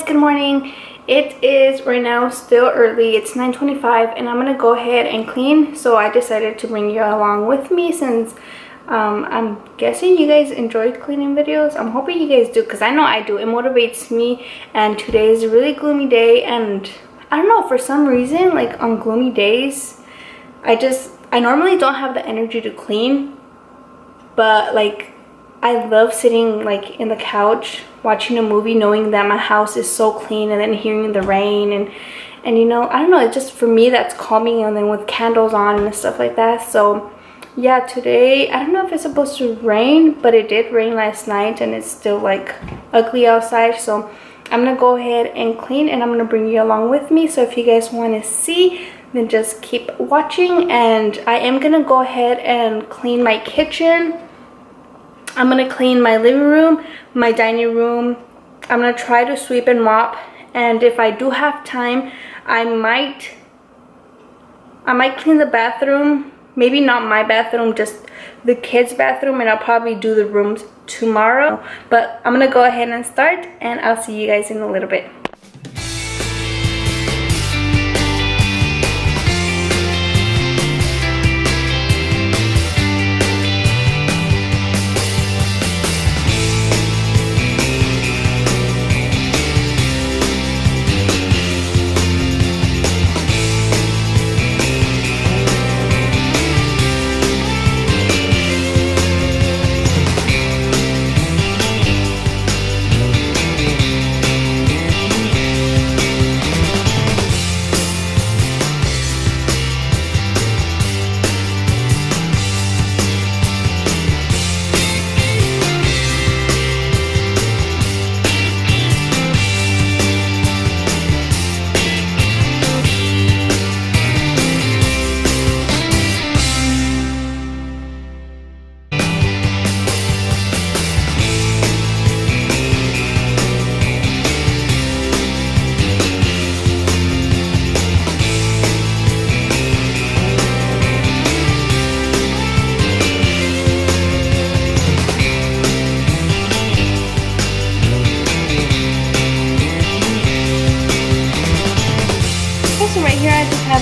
good morning. It is right now still early. It's 9:25 and I'm gonna go ahead and clean. So I decided to bring you along with me since I'm guessing you guys enjoyed cleaning videos. I'm hoping you guys do because I know I do. It motivates me, and today is a really gloomy day, and I don't know, for some reason, like on gloomy days, I normally don't have the energy to clean, but like I love sitting like in the couch watching a movie knowing that my house is so clean, and then hearing the rain and you know, I don't know, it's just for me that's calming, and then with candles on and stuff like that. So yeah, today I don't know if it's supposed to rain, but it did rain last night and it's still like ugly outside. So I'm gonna go ahead and clean, and I'm gonna bring you along with me. So if you guys want to see, then just keep watching. And I am gonna go ahead and clean my kitchen. I'm gonna clean my living room, my dining room. I'm gonna try to sweep and mop, and if I do have time, I might clean the bathroom. Maybe not my bathroom, just the kids' bathroom, and I'll probably do the rooms tomorrow. But I'm gonna go ahead and start, and I'll see you guys in a little bit.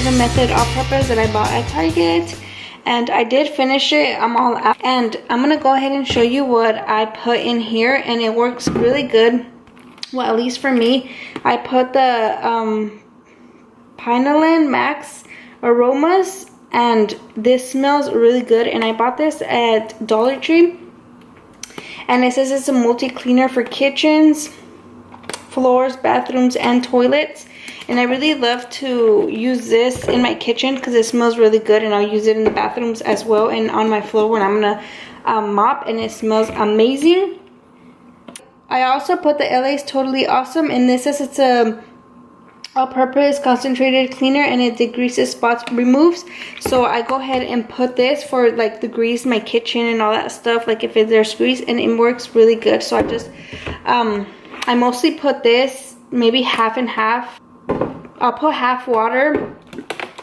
The Method All-Purpose that I bought at Target, and I did finish it. I'm all out, and I'm gonna go ahead and show you what I put in here, and it works really good. Well, at least for me. I put the Pineland Max Aromas, and this smells really good, and I bought this at Dollar Tree, and it says it's a multi-cleaner for kitchens, floors, bathrooms, and toilets. And I really love to use this in my kitchen because it smells really good, and I'll use it in the bathrooms as well and on my floor when I'm gonna mop, and it smells amazing. I also put the LA's Totally Awesome, and this says it's a all-purpose concentrated cleaner, and it degreases spots, removes. So I go ahead and put this for like the grease, my kitchen and all that stuff, like if there's grease, and it works really good. So I just I mostly put this maybe half and half. I'll put half water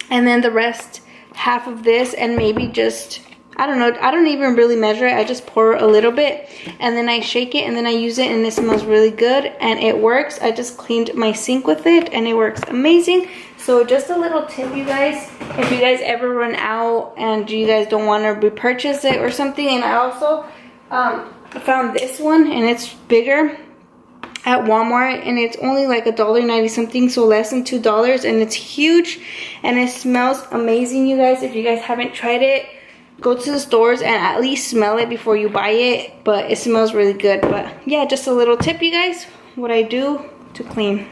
and then the rest half of this, and maybe just, I don't know, I don't even really measure it. I just pour a little bit and then I shake it and then I use it, and it smells really good and it works. I just cleaned my sink with it and it works amazing. So just a little tip, you guys, if you guys ever run out and you guys don't want to repurchase it or something. And I also found this one, and it's bigger at Walmart, and it's only like $1.90 something, so less than $2, and it's huge and it smells amazing. You guys, if you guys haven't tried it, go to the stores and at least smell it before you buy it, but it smells really good. But yeah, just a little tip, you guys, what I do to clean.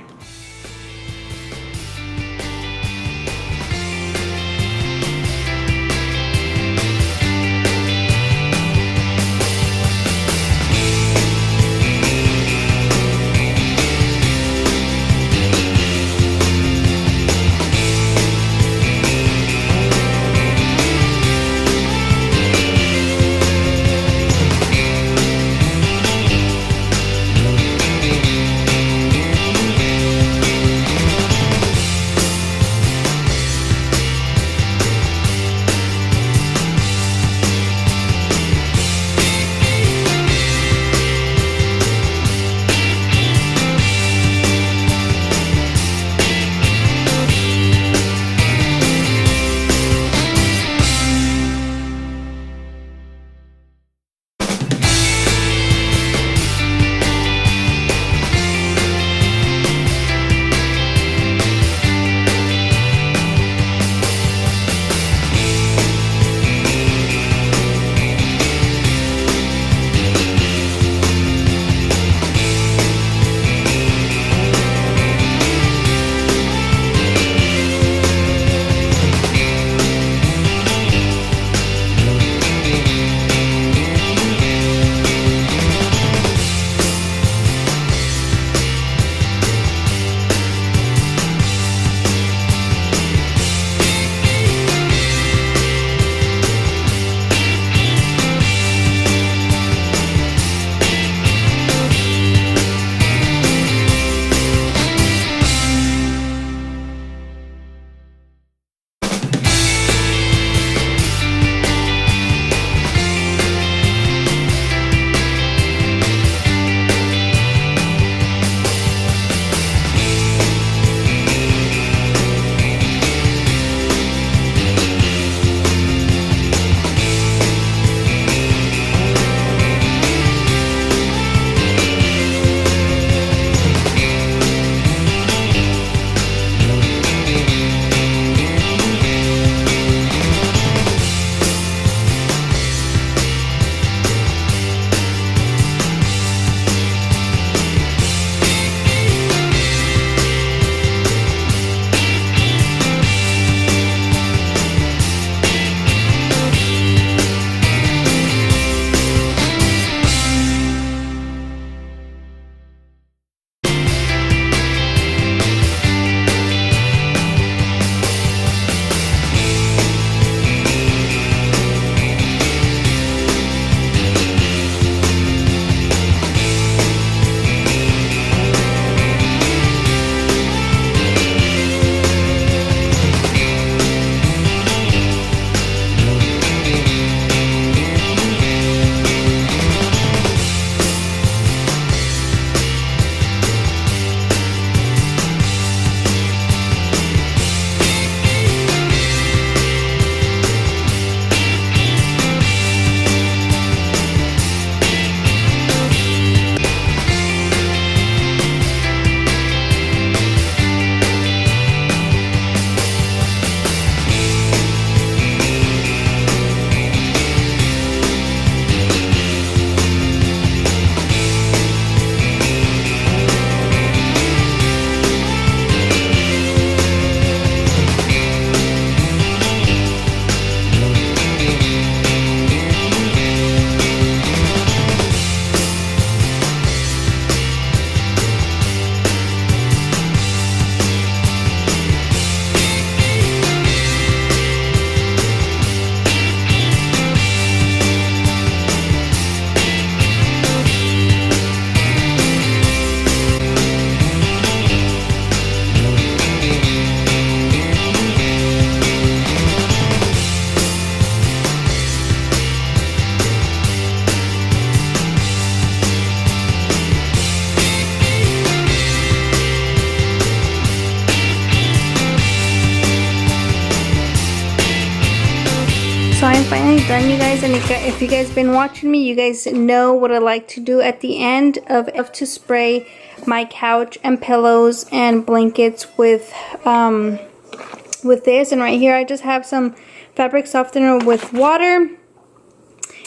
I'm finally done, you guys, and if you guys been watching me, you guys know what I like to do at the end of to spray my couch and pillows and blankets with this. And right here I just have some fabric softener with water,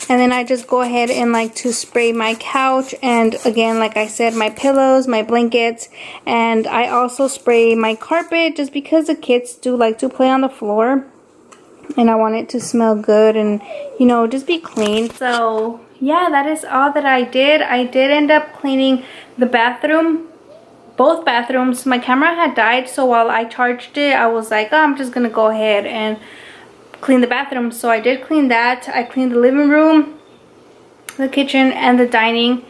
and then I just go ahead and like to spray my couch, and again, like I said, my pillows, my blankets, and I also spray my carpet just because the kids do like to play on the floor, and I want it to smell good and, you know, just be clean. So yeah, that is all that I did. I did end up cleaning the bathroom, both bathrooms. My camera had died, so while I charged it, I was like, oh, I'm just gonna go ahead and clean the bathroom. So I did clean that. I cleaned the living room, the kitchen, and the dining,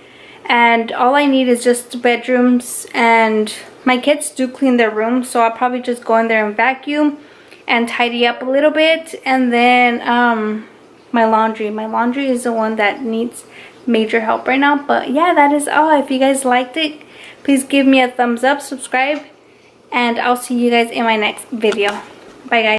and all I need is just bedrooms. And my kids do clean their rooms, so I'll probably just go in there and vacuum and tidy up a little bit. And then my laundry is the one that needs major help right now. But yeah, that is all. If you guys liked it, please give me a thumbs up, subscribe, and I'll see you guys in my next video. Bye guys.